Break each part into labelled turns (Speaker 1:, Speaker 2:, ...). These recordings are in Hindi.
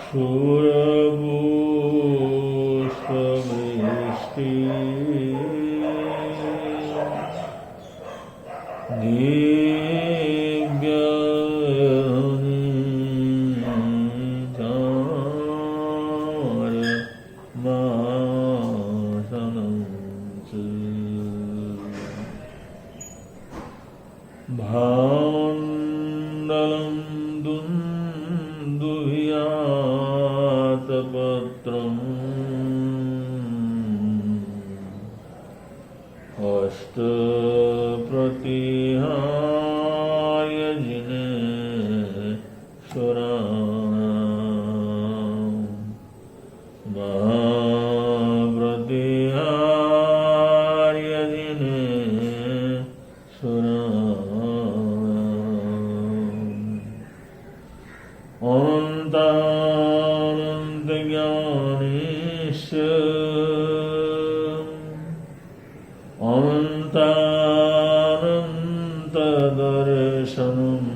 Speaker 1: शूरपुष्पवृष्टि भाण्डलं दुन्दुभ्यातपत्रम् हस्तप्रतिहाय जिनेश्वराणाम् महाप्रतिहार्य जिनेश्वराणाम् अनन्तानन्तज्ञानेश्व अनन्तानन्तदर्शनम्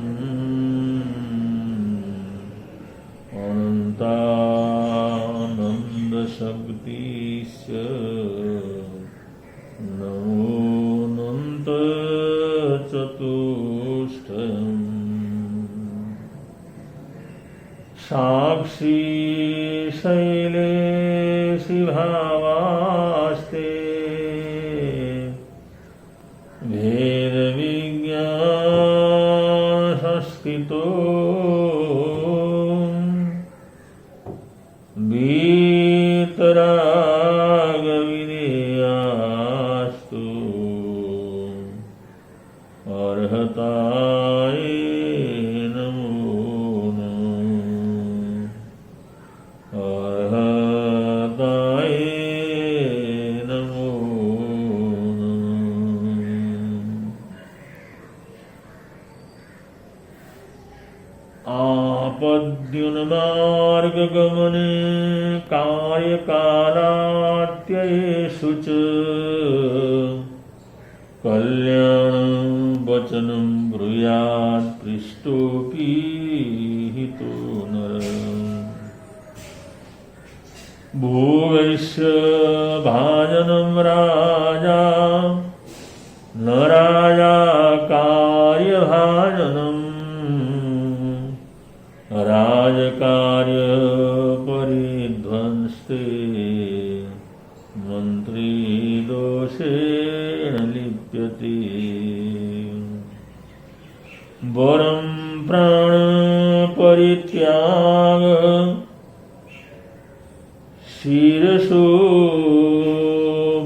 Speaker 1: अनन्तानन्दशक्तिश्च नमोऽनन्तचतुष्टयम् साक्षी शैलेशि भावास्ते भेदविज्ञानसंस्कृतो वीतरागविधेयास्तु अर्हताय नमो नमः अर्हताय नमो नमः। आपद्युन्मार्गगमने कार्यकालात्ययेषु च कल्याणं वचनं ब्रूयात् पृष्टोऽपि हितो नर भूवैश्य भाजनं राजा न राजा कार्यभाजनम् राजकार्य परिध्वंस्ते मंत्री दोषेण लिप्यते वरं प्राण परित्याग शिरसो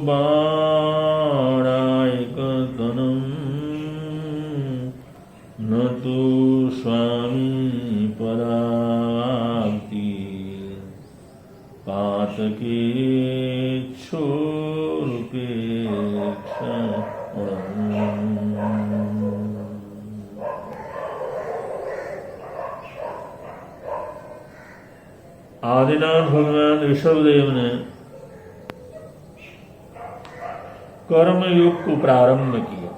Speaker 1: बाणायकतनं न तु स्वामी पराक्ति पातकेच्छोरुपेक्षा आदिनाथ भगवान ऋषभदेव ने कर्मयुग को प्रारंभ किया।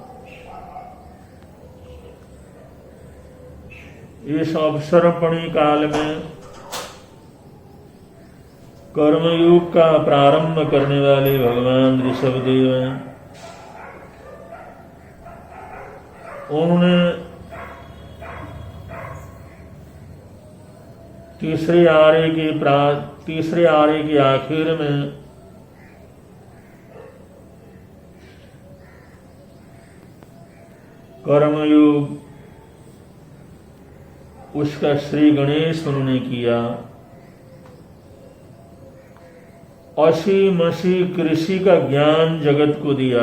Speaker 1: इस अवसरपणी काल में कर्मयुग का प्रारंभ करने वाले भगवान ऋषभदेव हैं। उन्होंने तीसरे आर्य के आखिर में कर्मयोग उसका श्री गणेश उन्होंने किया। असी मसी कृषि का ज्ञान जगत को दिया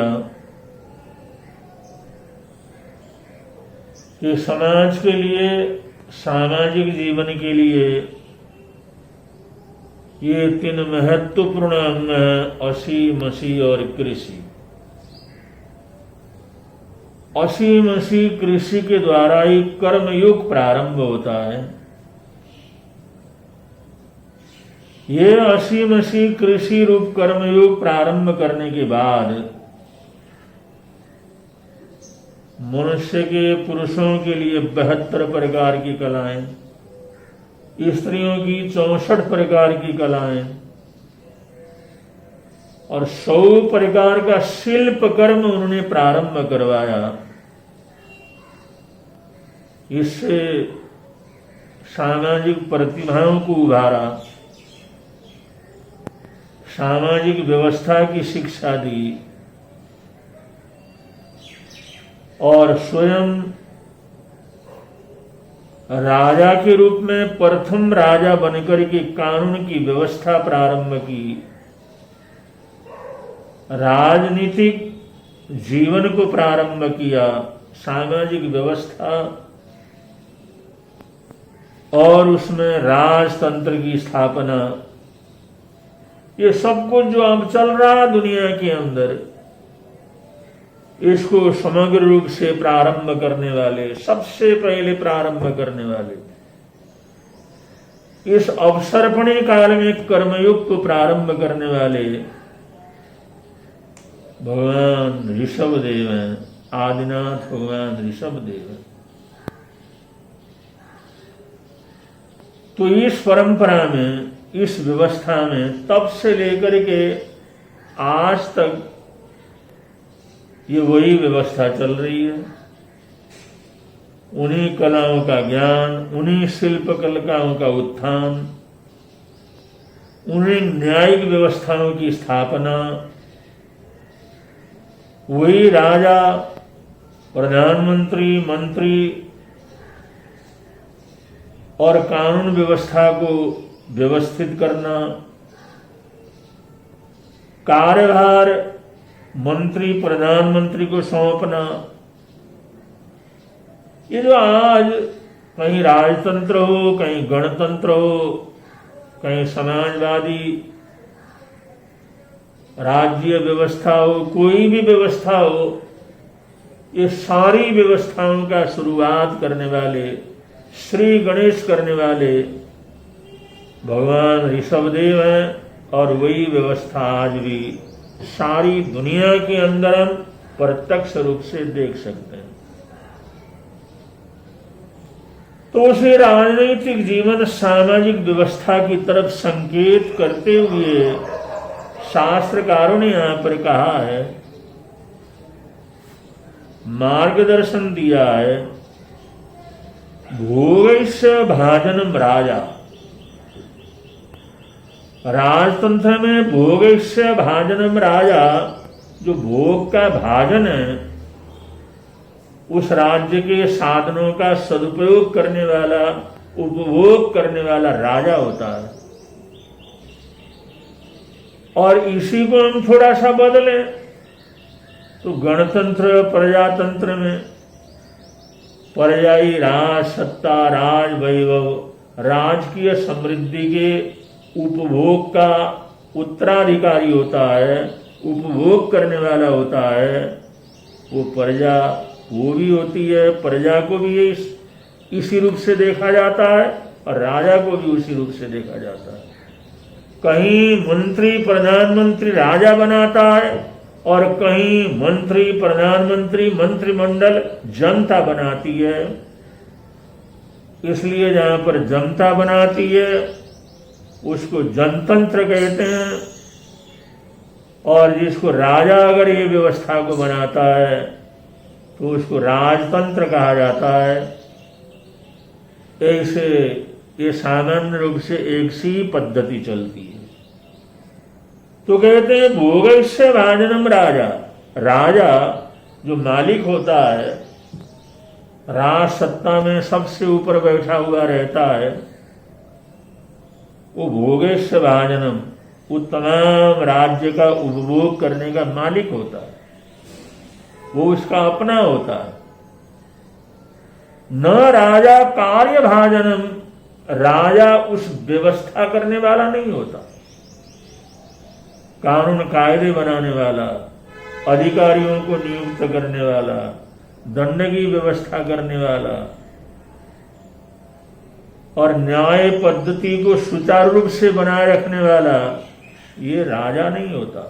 Speaker 1: कि समाज के लिए, सामाजिक जीवन के लिए ये तीन महत्वपूर्ण अंग हैं, असी मसी और कृषि। असी मसी कृषि के द्वारा ही कर्मयुग प्रारंभ होता है। ये असी मसी कृषि रूप कर्मयुग प्रारंभ करने के बाद मनुष्य के पुरुषों के लिए 72 प्रकार की कलाएं, स्त्रियों की 64 प्रकार की कलाएं और 100 प्रकार का शिल्प कर्म उन्होंने प्रारंभ करवाया। इससे सामाजिक प्रतिभाओं को उभारा, सामाजिक व्यवस्था की शिक्षा दी और स्वयं राजा के रूप में प्रथम राजा बनकर के कानून की व्यवस्था प्रारंभ की। राजनीतिक जीवन को प्रारंभ किया, सामाजिक व्यवस्था और उसमें राजतंत्र की स्थापना। ये सब कुछ जो अब चल रहा है दुनिया के अंदर, इसको समग्र रूप से प्रारंभ करने वाले, सबसे पहले प्रारंभ करने वाले, इस अवसर्पणी काल में कर्मयुग को प्रारंभ करने वाले भगवान ऋषभ देव हैं, आदिनाथ भगवान ऋषभ देव हैं। तो इस परंपरा में, इस व्यवस्था में तब से लेकर के आज तक ये वही व्यवस्था चल रही है। उन्हीं कलाओं का ज्ञान, उन्हीं शिल्प कलाओं का उत्थान, उन्हीं न्यायिक व्यवस्थाओं की स्थापना, वही राजा, प्रधानमंत्री, मंत्री और कानून व्यवस्था को व्यवस्थित करना, कार्यभार मंत्री प्रधानमंत्री को सौंपना। ये जो आज कहीं राजतंत्र हो, कहीं गणतंत्र हो, कहीं समाजवादी राज्य व्यवस्था हो, कोई भी व्यवस्था हो, ये सारी व्यवस्थाओं का शुरुआत करने वाले, श्री गणेश करने वाले भगवान ऋषभदेव हैं। और वही व्यवस्था आज भी सारी दुनिया के अंदर हम प्रत्यक्ष रूप से देख सकते हैं। तो उसे राजनीतिक जीवन, सामाजिक व्यवस्था की तरफ संकेत करते हुए शास्त्रकारों ने यहां पर कहा है, मार्गदर्शन दिया है, भोगैश्य भाजनम राजा। राजतंत्र में भोगैश्य भाजनम राजा, जो भोग का भाजन है, उस राज्य के साधनों का सदुपयोग करने वाला, उपभोग करने वाला राजा होता है। और इसी को हम थोड़ा सा बदलें तो गणतंत्र, प्रजातंत्र में प्रजाई राज सत्ता, राज वैभव, राजकीय समृद्धि के उपभोग का उत्तराधिकारी होता है, उपभोग करने वाला होता है वो प्रजा, वो भी होती है। प्रजा को भी इसी रूप से देखा जाता है और राजा को भी उसी रूप से देखा जाता है। कहीं मंत्री प्रधानमंत्री राजा बनाता है और कहीं मंत्री प्रधानमंत्री मंत्रिमंडल जनता बनाती है। इसलिए जहां पर जनता बनाती है उसको जनतंत्र कहते हैं, और जिसको राजा अगर ये व्यवस्था को बनाता है तो उसको राजतंत्र कहा जाता है। ऐसे ये सामान्य रूप से एक सी पद्धति चलती है। तो कहते हैं भोगैश्य भाजनम राजा। राजा जो मालिक होता है, राज सत्ता में सबसे ऊपर बैठा हुआ रहता है, वो भोगैश्य भाजनम, वो तमाम राज्य का उपभोग करने का मालिक होता है, वो उसका अपना होता है। न राजा कार्य भाजनम, राजा उस व्यवस्था करने वाला नहीं होता, कानून कायदे बनाने वाला, अधिकारियों को नियुक्त करने वाला, दंड की व्यवस्था करने वाला और न्याय पद्धति को सुचारू रूप से बनाए रखने वाला, ये राजा नहीं होता।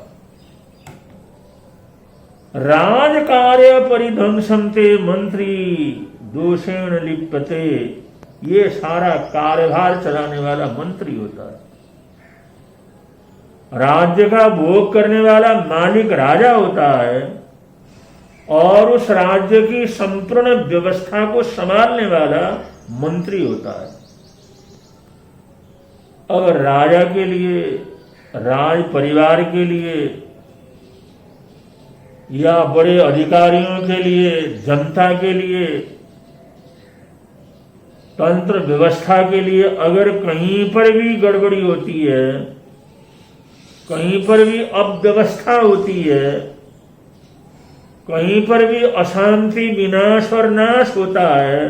Speaker 1: राज कार्य परिध्वंसन्ते मंत्री दोषेण लिप्यते ये सारा कार्यभार चलाने वाला मंत्री होता है। राज्य का भोग करने वाला मालिक राजा होता है और उस राज्य की संपूर्ण व्यवस्था को संभालने वाला मंत्री होता है। अगर राजा के लिए, राज परिवार के लिए या बड़े अधिकारियों के लिए, जनता के लिए, तंत्र व्यवस्था के लिए अगर कहीं पर भी गड़बड़ी होती है, कहीं पर भी अव्यवस्था होती है, कहीं पर भी अशांति, विनाश और नाश होता है,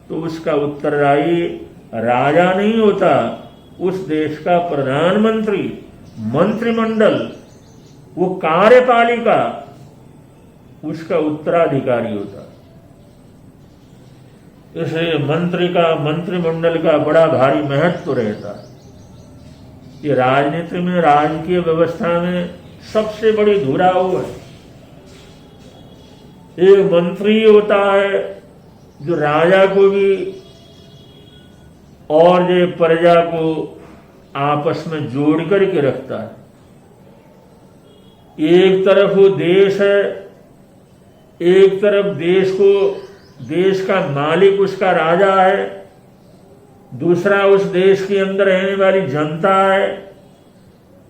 Speaker 1: तो उसका उत्तरदायी राजा नहीं होता, उस देश का प्रधानमंत्री, मंत्रिमंडल, वो कार्यपालिका उसका उत्तराधिकारी होता है। इसलिए मंत्री का, मंत्रिमंडल का बड़ा भारी महत्व रहता है। ये राजनीति में, राजकीय व्यवस्था में सबसे बड़ी धुरा वो है। एक मंत्री होता है जो राजा को भी और जो प्रजा को आपस में जोड़ करके रखता है। एक तरफ वो देश है, एक तरफ देश का मालिक उसका राजा है, दूसरा उस देश के अंदर रहने वाली जनता है।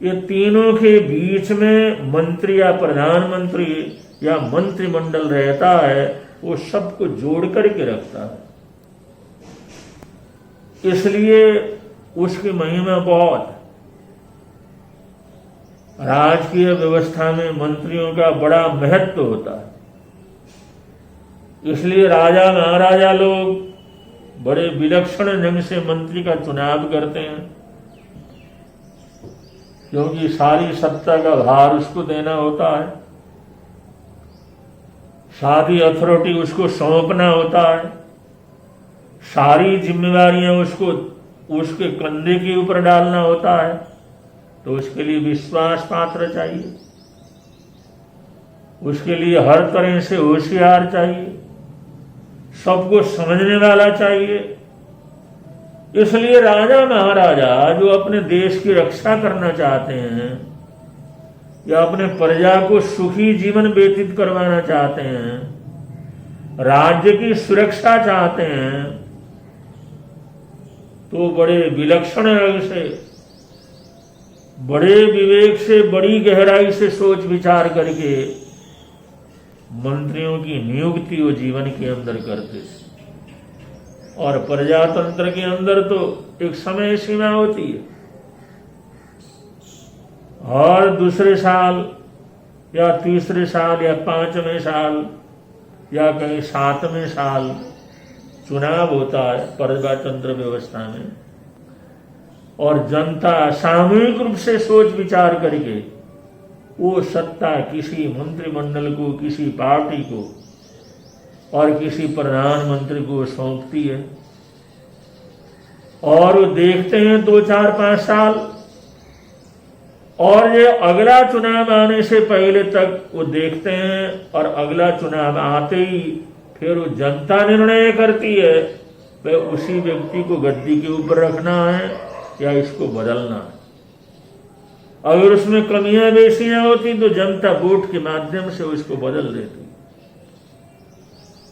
Speaker 1: ये तीनों के बीच में मंत्री या प्रधानमंत्री या मंत्रिमंडल रहता है, वो सबको जोड़ करके रखता है। इसलिए उसकी महिमा बहुत। राजकीय व्यवस्था में मंत्रियों का बड़ा महत्व होता है। इसलिए राजा महाराजा लोग बड़े विलक्षण ढंग से मंत्री का चुनाव करते हैं, क्योंकि सारी सत्ता का भार उसको देना होता है, सारी अथॉरिटी उसको सौंपना होता है, सारी जिम्मेवारियां उसके कंधे के ऊपर डालना होता है। तो उसके लिए विश्वास पात्र चाहिए, उसके लिए हर तरह से होशियार चाहिए, सबको समझने वाला चाहिए। इसलिए राजा महाराजा जो अपने देश की रक्षा करना चाहते हैं या अपने प्रजा को सुखी जीवन व्यतीत करवाना चाहते हैं, राज्य की सुरक्षा चाहते हैं, तो बड़े विलक्षण रंग से, बड़े विवेक से, बड़ी गहराई से सोच विचार करके मंत्रियों की नियुक्ति वो जीवन के अंदर करते थे। और प्रजातंत्र के अंदर तो एक समय सीमा होती है, हर दूसरे साल या तीसरे साल या 5वें साल या कहीं 7वें साल चुनाव होता है प्रजातंत्र व्यवस्था में। और जनता सामूहिक रूप से सोच विचार करके वो सत्ता किसी मंत्रिमंडल को, किसी पार्टी को और किसी प्रधानमंत्री को सौंपती है। और वो देखते हैं 2, 4, 5 साल, और ये अगला चुनाव आने से पहले तक वो देखते हैं, और अगला चुनाव आते ही फिर वो जनता निर्णय करती है वह उसी व्यक्ति को गद्दी के ऊपर रखना है या इसको बदलना है। अगर उसमें कमियां बेशियां होती तो जनता वोट के माध्यम से उसको बदल देती।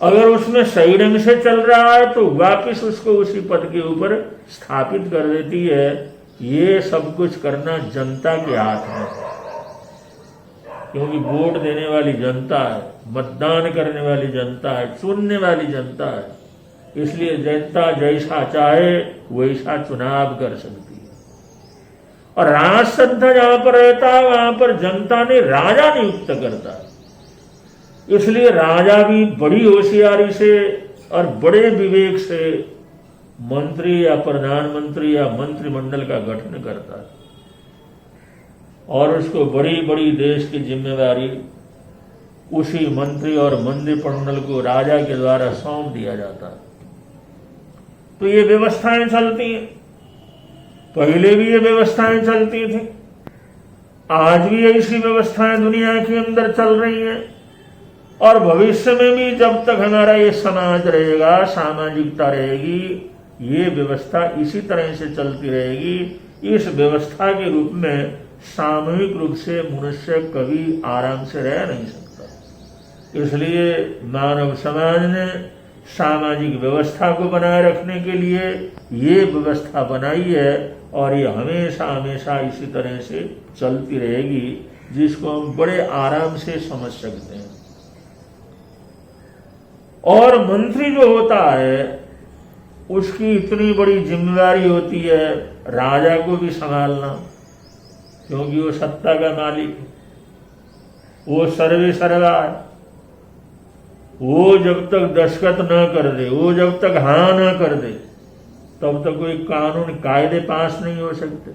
Speaker 1: अगर उसमें सही ढंग से चल रहा है तो वापस उसको उसी पद के ऊपर स्थापित कर देती है। ये सब कुछ करना जनता के हाथ में है, क्योंकि वोट देने वाली जनता है, मतदान करने वाली जनता है, चुनने वाली जनता है। इसलिए जनता जैसा चाहे वैसा चुनाव कर सकती है। और राजसत्ता जहां पर रहता है वहां पर जनता ने राजा नियुक्त करता है। इसलिए राजा भी बड़ी होशियारी से और बड़े विवेक से मंत्री या प्रधानमंत्री या मंत्रिमंडल का गठन करता है, और उसको बड़ी बड़ी देश की जिम्मेदारी उसी मंत्री और मंत्रिमंडल को राजा के द्वारा सौंप दिया जाता है। तो ये व्यवस्थाएं चलती हैं, पहले भी ये व्यवस्थाएं चलती थी, आज भी ऐसी व्यवस्थाएं दुनिया के अंदर चल रही हैं, और भविष्य में भी जब तक हमारा ये समाज रहेगा, सामाजिकता रहेगी, ये व्यवस्था इसी तरह से चलती रहेगी। इस व्यवस्था के रूप में सामूहिक रूप से मनुष्य कभी आराम से रह नहीं सकता। इसलिए मानव समाज ने सामाजिक व्यवस्था को बनाए रखने के लिए ये व्यवस्था बनाई है और ये हमेशा हमेशा इसी तरह से चलती रहेगी, जिसको हम बड़े आराम से समझ सकते हैं। और मंत्री जो होता है उसकी इतनी बड़ी जिम्मेदारी होती है राजा को भी संभालना, क्योंकि वो सत्ता का मालिक है, वो सर्वे सर्वा है। वो जब तक दस्तखत न कर दे, वो जब तक हाँ न कर दे, तब तक कोई कानून कायदे पास नहीं हो सकते,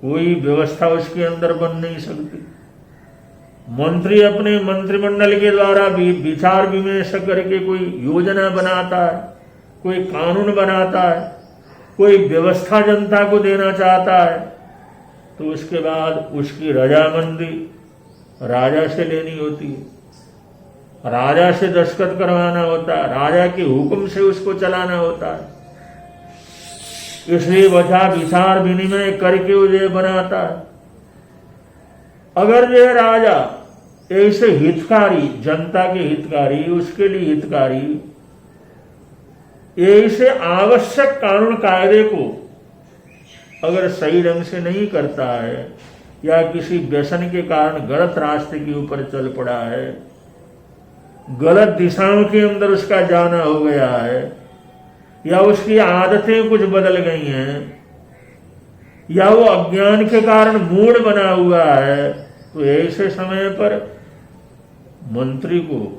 Speaker 1: कोई व्यवस्था उसके अंदर बन नहीं सकती। मंत्री अपने मंत्रिमंडल के द्वारा भी विचार विमर्श करके कोई योजना बनाता है, कोई कानून बनाता है, कोई व्यवस्था जनता को देना चाहता है, तो उसके बाद उसकी रजामंदी राजा से लेनी होती है, राजा से दस्तखत करवाना होता है, राजा के हुक्म से उसको चलाना होता है। इसलिए वजह विचार विनिमय करके उसे बनाता है। अगर यह राजा ऐसे हितकारी, जनता के हितकारी, उसके लिए हितकारी, ऐसे आवश्यक कानून कायदे को अगर सही ढंग से नहीं करता है या किसी व्यसन के कारण गलत रास्ते के ऊपर चल पड़ा है, गलत दिशाओं के अंदर उसका जाना हो गया है, या उसकी आदतें कुछ बदल गई हैं, या वो अज्ञान के कारण मूढ़ बना हुआ है, तो ऐसे समय पर मंत्री को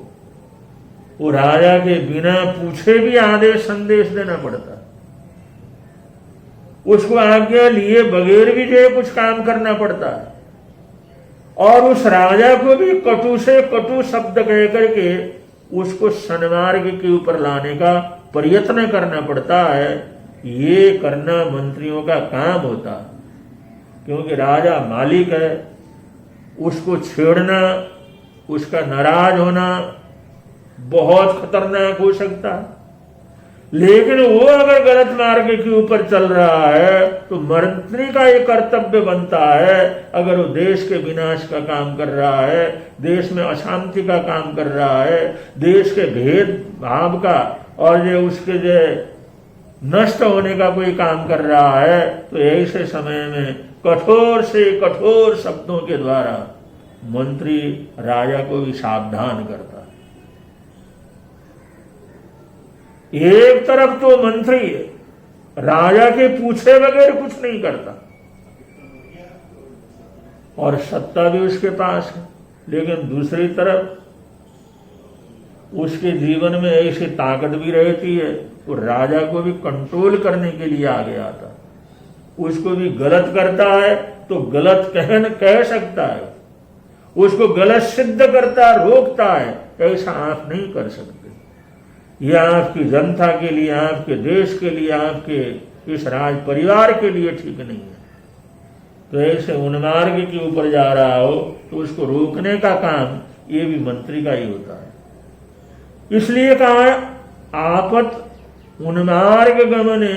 Speaker 1: वो राजा के बिना पूछे भी आदेश संदेश देना पड़ता, उसको आज्ञा लिए बगैर भी जो कुछ काम करना पड़ता है, और उस राजा को भी कटु से कटु शब्द कह करके उसको सन्मार्ग के ऊपर लाने का प्रयत्न करना पड़ता है। ये करना मंत्रियों का काम होता है, क्योंकि राजा मालिक है, उसको छेड़ना, उसका नाराज होना बहुत खतरनाक हो सकता है। लेकिन वो अगर गलत मार्ग के ऊपर चल रहा है तो मंत्री का ये कर्तव्य बनता है, अगर वो देश के विनाश का काम कर रहा है, देश में अशांति का काम कर रहा है, देश के भेद भाव का और जो उसके जो नष्ट होने का कोई काम कर रहा है, तो ऐसे समय में कठोर से कठोर शब्दों के द्वारा मंत्री राजा को भी सावधान करता है। एक तरफ तो मंत्री राजा के पूछे बगैर कुछ नहीं करता और सत्ता भी उसके पास है, लेकिन दूसरी तरफ उसके जीवन में ऐसी ताकत भी रहती है, तो राजा को भी कंट्रोल करने के लिए आगे आता है। उसको भी गलत करता है तो गलत कह सकता है, उसको गलत सिद्ध करता है, रोकता है, ऐसा आप नहीं कर सकते। यह आपकी जनता के लिए, आपके देश के लिए, आपके इस राज परिवार के लिए ठीक नहीं है। तो ऐसे उन्मार्ग के ऊपर जा रहा हो तो उसको रोकने का काम ये भी मंत्री का ही होता है। इसलिए कहा आपत उन्मार्ग गमने,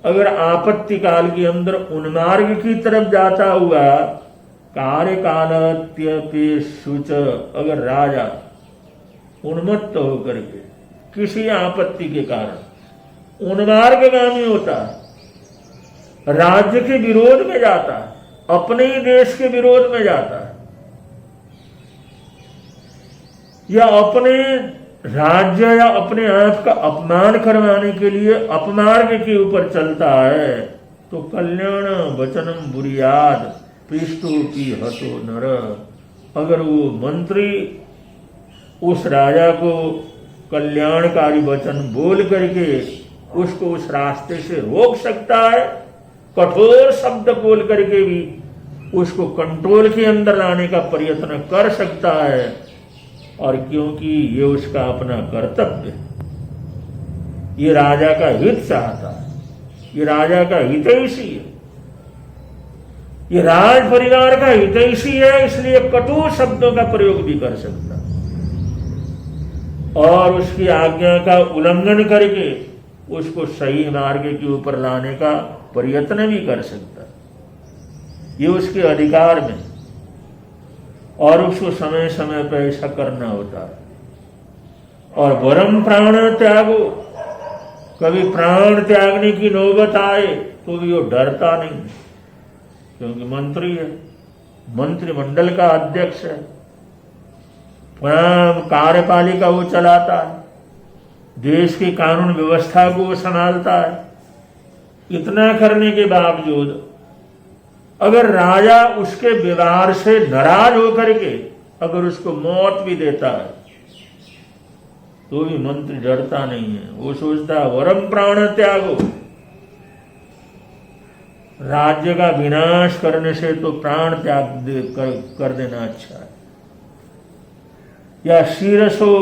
Speaker 1: अगर आपत्ति काल के अंदर उन्मार्ग की तरफ जाता हुआ कार्यकालत्यपेशुच, अगर राजा उन्मत्त होकर के किसी आपत्ति के कारण उन्मार्गगामी होता है, राज्य के विरोध में जाता है, अपने ही देश के विरोध में जाता है, या अपने राज्य या अपने आप का अपमान करवाने के लिए अपमार्ग के ऊपर चलता है, तो कल्याण वचनम बुरियाद पृष्ठोपि हतो नर। अगर वो मंत्री उस राजा को कल्याणकारी वचन बोल करके उसको उस रास्ते से रोक सकता है, कठोर शब्द बोल करके भी उसको कंट्रोल के अंदर लाने का प्रयत्न कर सकता है, और क्योंकि ये उसका अपना कर्तव्य है, ये राजा का हित चाहता है, ये राजा का हितैषी है, ये राज परिवार का हितैषी है, इसलिए कटु शब्दों का प्रयोग भी कर सकता है। और उसकी आज्ञा का उल्लंघन करके उसको सही मार्ग के ऊपर लाने का प्रयत्न भी कर सकता है, ये उसके अधिकार में, और उसको समय समय पर ऐसा करना होता है। और वरम प्राण त्यागो, कभी प्राण त्यागने की नौबत आए तो भी वो डरता नहीं, क्योंकि मंत्री है, मंत्रिमंडल का अध्यक्ष है, कार्यपालिका वो चलाता है, देश की कानून व्यवस्था को वो संभालता है। इतना करने के बावजूद अगर राजा उसके व्यवहार से नाराज होकर के अगर उसको मौत भी देता है तो भी मंत्री डरता नहीं है, वो सोचता है वरम प्राण त्यागो, राज्य का विनाश करने से तो प्राण त्याग कर देना अच्छा है। या शीरसो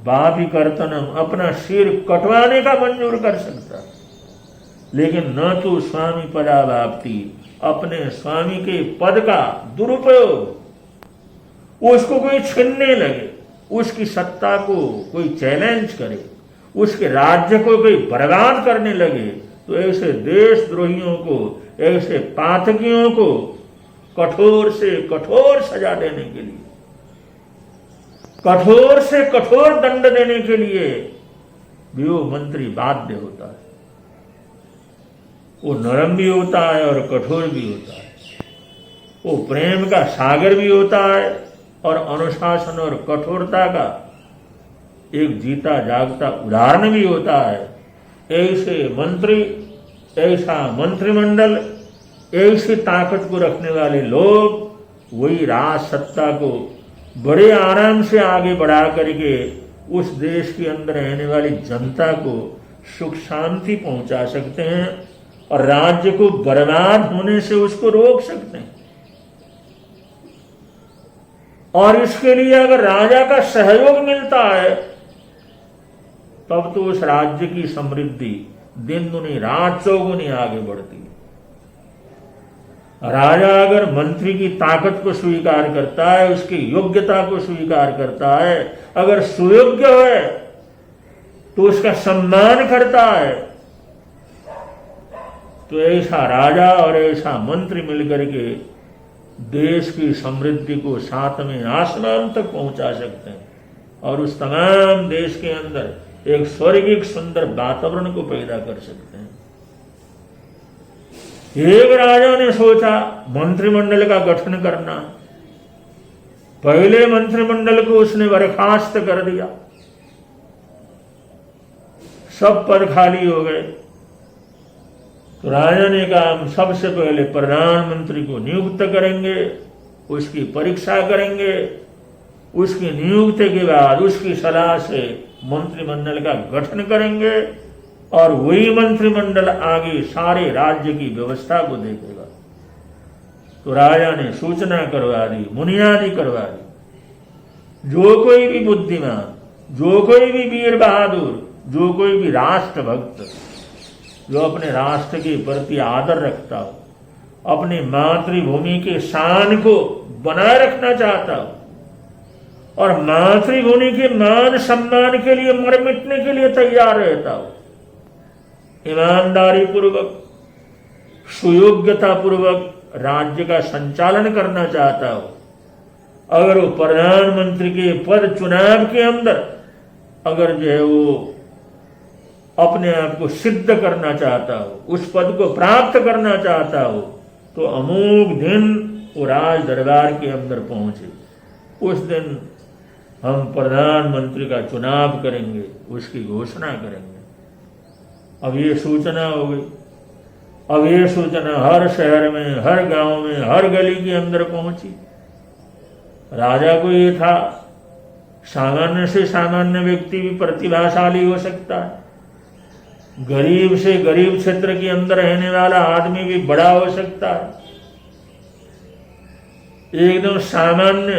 Speaker 1: बापी कर्तनम, अपना सिर कटवाने का मंजूर कर सकता है, लेकिन न तो स्वामी पदावाप्ति, अपने स्वामी के पद का दुरुपयोग, उसको कोई छीनने लगे, उसकी सत्ता को कोई चैलेंज करे, उसके राज्य को कोई बर्बाद करने लगे, तो ऐसे देशद्रोहियों को, ऐसे पातकियों को कठोर से कठोर सजा देने के लिए, कठोर से कठोर दंड देने के लिए भी वो मंत्री बाध्य होता है। वो नरम भी होता है और कठोर भी होता है, वो प्रेम का सागर भी होता है और अनुशासन और कठोरता का एक जीता जागता उदाहरण भी होता है। ऐसे मंत्री, ऐसा मंत्रिमंडल, ऐसी ताकत को रखने वाले लोग वही राज सत्ता को बड़े आराम से आगे बढ़ा करके उस देश के अंदर रहने वाली जनता को सुख शांति पहुंचा सकते हैं और राज्य को बर्बाद होने से उसको रोक सकते हैं। और इसके लिए अगर राजा का सहयोग मिलता है तब तो उस राज्य की समृद्धि दिन दुनी रात चौगुनी आगे बढ़ती है। राजा अगर मंत्री की ताकत को स्वीकार करता है, उसकी योग्यता को स्वीकार करता है, अगर सुयोग्य है तो उसका सम्मान करता है, तो ऐसा राजा और ऐसा मंत्री मिलकर के देश की समृद्धि को सातवें आसमान तक पहुंचा सकते हैं और उस तमाम देश के अंदर एक स्वर्गिक सुंदर वातावरण को पैदा कर सकते हैं। एक राजा ने सोचा मंत्रिमंडल का गठन करना, पहले मंत्रिमंडल को उसने बर्खास्त कर दिया, सब पद खाली हो गए। तो राजा ने कहा हम सबसे पहले प्रधानमंत्री को नियुक्त करेंगे, उसकी परीक्षा करेंगे, उसकी नियुक्ति के बाद उसकी सलाह से मंत्रिमंडल का गठन करेंगे और वही मंत्रिमंडल आगे सारे राज्य की व्यवस्था को देखेगा। तो राजा ने सूचना करवा दी, बुनियादी करवा दी। जो कोई भी बुद्धिमान, जो कोई भी वीर बहादुर, जो कोई भी राष्ट्रभक्त, जो अपने राष्ट्र के प्रति आदर रखता हो, अपनी मातृभूमि के शान को बनाए रखना चाहता हो और मातृभूमि के मान सम्मान के लिए मर मिटने के लिए तैयार रहता हो, ईमानदारी पूर्वक, सुयोग्यता पूर्वक राज्य का संचालन करना चाहता हो, अगर वो प्रधानमंत्री के पद चुनाव के अंदर अगर जो है वो अपने आप को सिद्ध करना चाहता हो, उस पद को प्राप्त करना चाहता हो, तो अमोघ दिन वो राज दरबार के अंदर पहुंचे। उस दिन हम प्रधानमंत्री का चुनाव करेंगे, उसकी घोषणा करेंगे। अब ये सूचना हो गई। अब ये सूचना हर शहर में, हर गांव में, हर गली के अंदर पहुंची। राजा को ये था सामान्य से सामान्य व्यक्ति भी प्रतिभाशाली हो सकता है, गरीब से गरीब क्षेत्र के अंदर रहने वाला आदमी भी बड़ा हो सकता है, एकदम सामान्य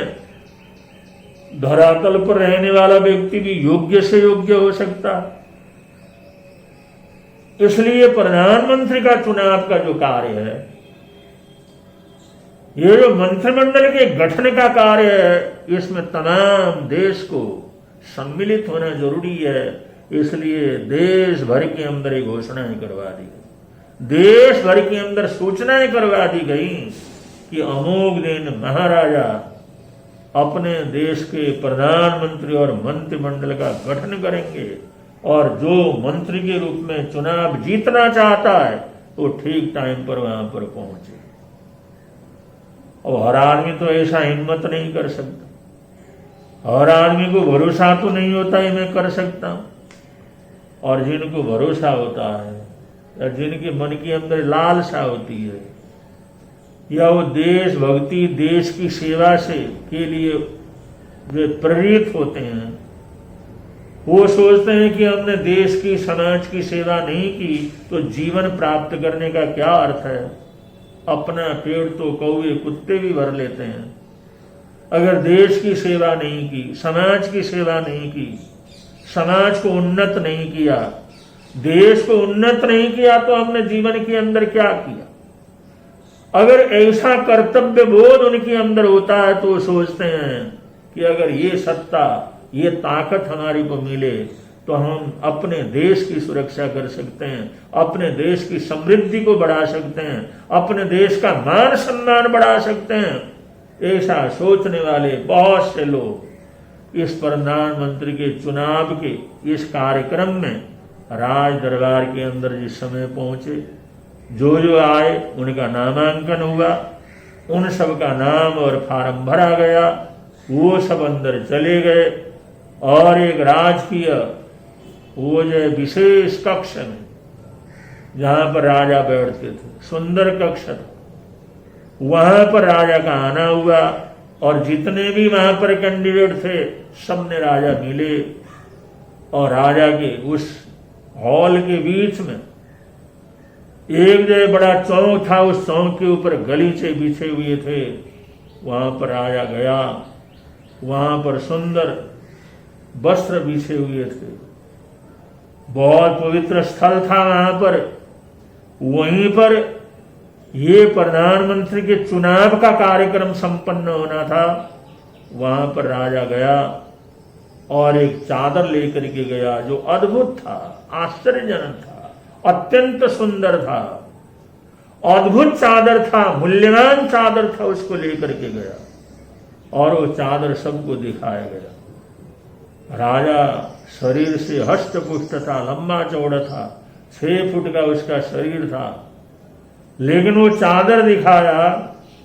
Speaker 1: धरातल पर रहने वाला व्यक्ति भी योग्य से योग्य हो सकता है। इसलिए प्रधानमंत्री का चुनाव का जो कार्य है, ये जो मंत्रिमंडल के गठन का कार्य है, इसमें तमाम देश को सम्मिलित होना जरूरी है। इसलिए देश भर के अंदर ये घोषणाएं करवा दी गई, देश भर के अंदर सूचनाएं करवा दी गई कि अमोघ दिन महाराजा अपने देश के प्रधानमंत्री और मंत्रिमंडल का गठन करेंगे और जो मंत्री के रूप में चुनाव जीतना चाहता है तो ठीक टाइम पर वहां पर पहुंचे। और हर आदमी तो ऐसा हिम्मत नहीं कर सकता, हर आदमी को भरोसा तो नहीं होता है मैं कर सकता हूं। और जिनको भरोसा होता है या जिनके मन के अंदर लालसा होती है या वो देश भक्ति देश की सेवा से के लिए वे प्रेरित होते हैं, वो सोचते हैं कि हमने देश की समाज की सेवा नहीं की तो जीवन प्राप्त करने का क्या अर्थ है। अपना पेट तो कौवे कुत्ते भी भर लेते हैं। अगर देश की सेवा नहीं की, समाज की सेवा नहीं की, समाज को उन्नत नहीं किया, देश को उन्नत नहीं किया तो हमने जीवन के अंदर क्या किया। अगर ऐसा कर्तव्य बोध उनके अंदर होता है तो सोचते हैं कि अगर ये सत्ता ये ताकत हमारी को मिले तो हम अपने देश की सुरक्षा कर सकते हैं, अपने देश की समृद्धि को बढ़ा सकते हैं, अपने देश का मान सम्मान बढ़ा सकते हैं। ऐसा सोचने वाले बहुत से लोग इस प्रधानमंत्री के चुनाव के इस कार्यक्रम में राज दरबार के अंदर जिस समय पहुंचे, जो जो आए उनका नामांकन हुआ, उन सब का नाम और फार्म भरा गया, वो सब अंदर चले गए और एक राजकीय वो जो विशेष कक्ष में जहां पर राजा बैठते थे, सुंदर कक्ष था, वहां पर राजा का आना हुआ और जितने भी वहां पर कैंडिडेट थे सबने राजा मिले और राजा के उस हॉल के बीच में एक जो बड़ा चौक था, उस चौक के ऊपर गलीचे बिछे हुए थे, वहां पर राजा गया, वहां पर सुंदर वस्त्र बिछे हुए थे, बहुत पवित्र स्थल था वहां पर। वहीं पर ये प्रधानमंत्री के चुनाव का कार्यक्रम संपन्न होना था। वहां पर राजा गया और एक चादर लेकर के गया जो अद्भुत था, आश्चर्यजनक था, अत्यंत सुंदर था, अद्भुत चादर था, मूल्यवान चादर था, उसको लेकर के गया और वो चादर सबको दिखाया गया। राजा शरीर से हष्ट पुष्ट था, लंबा चौड़ा था, 6 फुट का उसका शरीर था, लेकिन वो चादर दिखाया,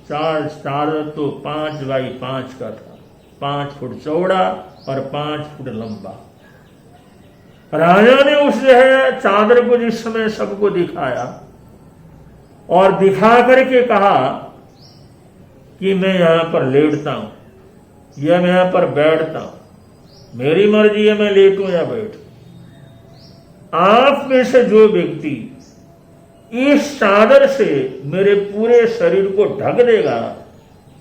Speaker 1: चादर तो 5 बाई 5 का था, 5 फुट चौड़ा और 5 फुट लंबा। राजा ने उस चादर को जिस समय सबको दिखाया और दिखा करके कहा कि मैं यहां पर लेटता हूं या मैं यहां पर बैठता हूं, मेरी मर्जी है मैं लेटूं या बैठूं। आप में से जो व्यक्ति इस चादर से मेरे पूरे शरीर को ढक देगा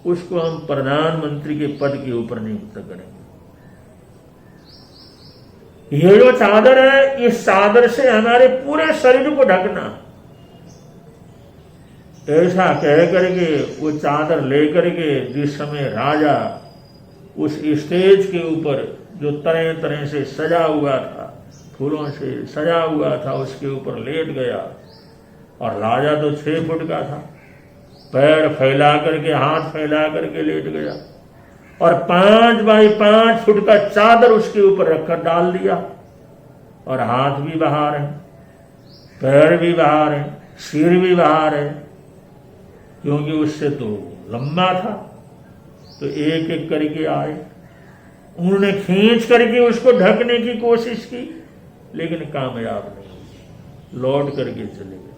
Speaker 1: उसको हम प्रधानमंत्री के पद के ऊपर नियुक्त करेंगे। ये जो चादर है, इस चादर से हमारे पूरे शरीर को ढकना। ऐसा कह करके वो चादर लेकर के जिस समय राजा उस स्टेज के ऊपर जो तरह तरह से सजा हुआ था, फूलों से सजा हुआ था, उसके ऊपर लेट गया। और राजा तो 6 फुट का था, पैर फैला करके, हाथ फैला करके लेट गया और 5 बाई 5 फुट का चादर उसके ऊपर रखकर डाल दिया और हाथ भी बाहर है, पैर भी बाहर है, सिर भी बाहर है, क्योंकि उससे तो लंबा था। तो एक एक करके आए, उन्होंने खींच करके उसको ढकने की कोशिश की, लेकिन कामयाब नहीं, लौट करके चले गए।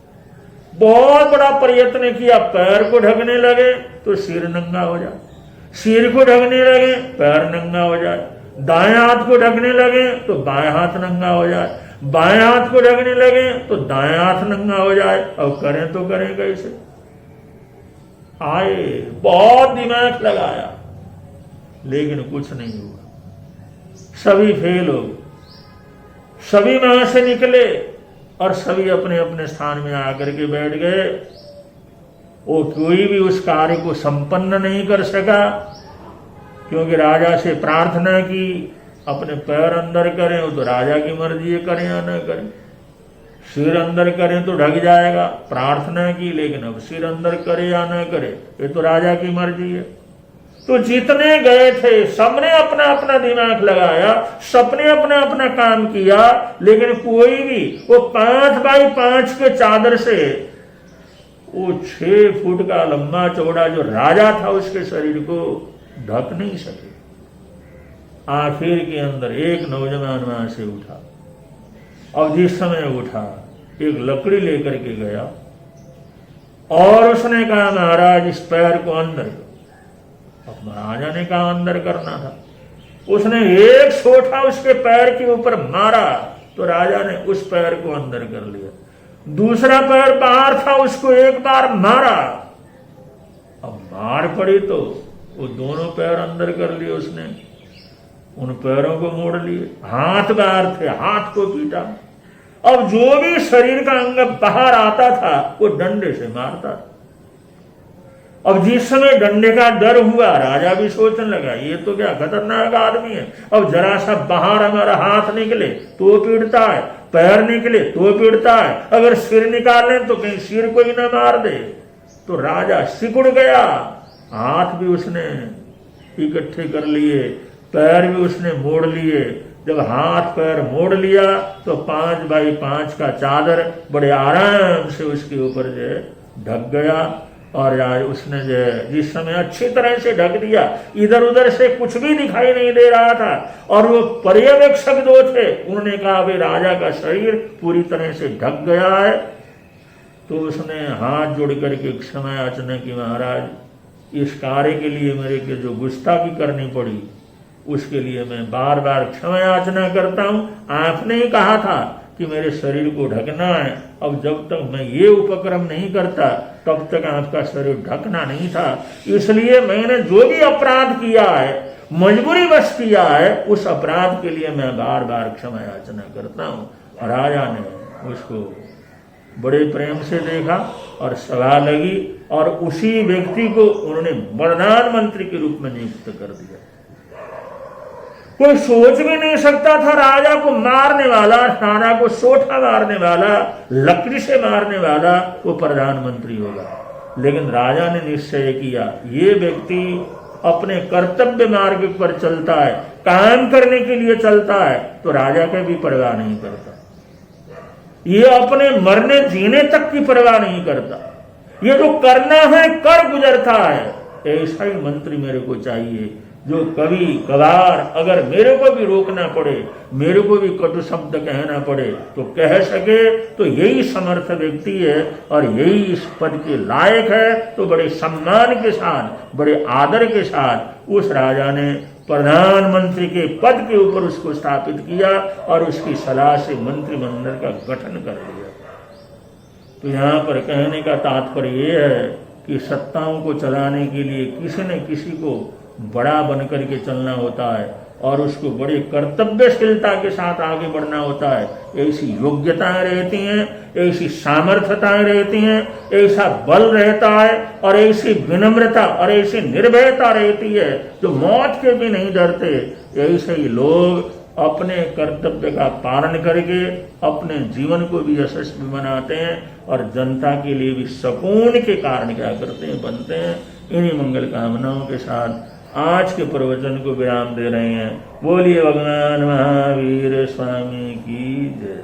Speaker 1: बहुत बड़ा प्रयत्न किया, पैर को ढकने लगे तो सिर नंगा हो जाए, सिर को ढकने लगे पैर नंगा हो जाए, दाएं हाथ को ढकने लगे तो बाएं हाथ नंगा हो जाए, बाएं हाथ को ढकने लगे तो दाएं हाथ नंगा हो जाए। अब करें तो करें कैसे? आए, बहुत दिमाग लगाया, लेकिन कुछ नहीं हुआ, सभी फेल हो गए, सभी वहां से निकले और सभी अपने अपने स्थान में आकर के बैठ गए। वो कोई भी उस कार्य को संपन्न नहीं कर सका, क्योंकि राजा से प्रार्थना की अपने पैर अंदर करें वो तो राजा की मर्जी है, करें या न करें। सिर अंदर करें तो ढक जाएगा, प्रार्थना की, लेकिन अब सिर अंदर करे या न करे ये तो राजा की मर्जी है। तो जितने गए थे सबने अपना अपना दिमाग लगाया, सबने अपना अपना काम किया, लेकिन कोई भी वो 5 बाई 5 के चादर से वो 6 फुट का लंबा चौड़ा जो राजा था उसके शरीर को ढक नहीं सके। आखिर के अंदर एक नौजवान वहां से उठा, और जिस समय उठा एक लकड़ी लेकर के गया और उसने कहा महाराज इस पैर को अंदर करो। अब महाराजा ने कहा अंदर करना था, उसने एक सोटा उसके पैर के ऊपर मारा तो राजा ने उस पैर को अंदर कर लिया। दूसरा पैर बाहर था, उसको एक बार मारा, अब मार पड़ी तो वो दोनों पैर अंदर कर लिए उसने, उन पैरों को मोड़ लिए। हाथ बाहर थे, हाथ को पीटा। अब जो भी शरीर का अंग बाहर आता था वो डंडे से मारता था। अब जिस समय डंडे का डर हुआ राजा भी सोचने लगा ये तो क्या खतरनाक आदमी है, अब जरा सा बाहर हमारा हाथ निकले तो पीड़ता है, पैर निकले तो पीड़ता है, अगर सिर निकाले तो कहीं सिर को ही ना मार दे। तो राजा सिकुड़ गया, हाथ भी उसने इकट्ठे कर लिए, पैर भी उसने मोड़ लिए। जब हाथ पैर मोड़ लिया तो 5 बाई 5 का चादर बड़े आराम से उसके ऊपर जो ढक गया। और उसने जो जिस समय अच्छी तरह से ढक दिया, इधर उधर से कुछ भी दिखाई नहीं दे रहा था। और वो पर्यवेक्षक जो थे उन्होंने कहा भाई राजा का शरीर पूरी तरह से ढक गया है। तो उसने हाथ जोड़ करके क्षमा याचना की, महाराज इस कार्य के लिए मेरे के जो गुस्ताखी करनी पड़ी उसके लिए मैं बार बार क्षमा याचना करता हूं। आपने ही कहा था कि मेरे शरीर को ढकना है, अब जब तक मैं ये उपक्रम नहीं करता तब तक आपका शरीर ढकना नहीं था, इसलिए मैंने जो भी अपराध किया है मजबूरीवश किया है, उस अपराध के लिए मैं बार बार क्षमा याचना करता हूं। और राजा ने उसको बड़े प्रेम से देखा और सभा लगी और उसी व्यक्ति को उन्होंने प्रधानमंत्री के रूप में नियुक्त कर दिया। कोई सोच भी नहीं सकता था राजा को मारने वाला, राजा को सोटा मारने वाला, लकड़ी से मारने वाला वो प्रधानमंत्री होगा। लेकिन राजा ने निश्चय किया ये व्यक्ति अपने कर्तव्य मार्ग पर चलता है, काम करने के लिए चलता है, तो राजा का भी परवाह नहीं करता। ये अपने मरने जीने तक की परवाह नहीं करता, ये जो करना है कर गुजरता है। ऐसा ही मंत्री मेरे को चाहिए जो कभी कभार अगर मेरे को भी रोकना पड़े, मेरे को भी कटु शब्द कहना पड़े तो कह सके, तो यही समर्थ व्यक्ति है और यही इस पद के लायक है। तो बड़े सम्मान के साथ, बड़े आदर के साथ उस राजा ने प्रधानमंत्री के पद के ऊपर उसको स्थापित किया और उसकी सलाह से मंत्रिमंडल का गठन कर दिया। तो यहाँ पर कहने का तात्पर्य ये है कि सत्ताओं को चलाने के लिए किसी न किसी को बड़ा बनकर के चलना होता है और उसको बड़े कर्तव्यशीलता के साथ आगे बढ़ना होता है। ऐसी योग्यताएं रहती हैं, ऐसी सामर्थ्यताएं रहती हैं, ऐसा बल रहता है और ऐसी विनम्रता और ऐसी निर्भयता रहती है जो मौत के भी नहीं डरते। ऐसे ही लोग अपने कर्तव्य का पालन करके अपने जीवन को भी यशस्वी बनाते हैं और जनता के लिए भी सुकून के कारण क्या करते हैं, बनते हैं। इन्हीं मंगल कामनाओं के साथ आज के प्रवचन को विराम दे रहे हैं। बोलिए भगवान महावीर स्वामी की जय।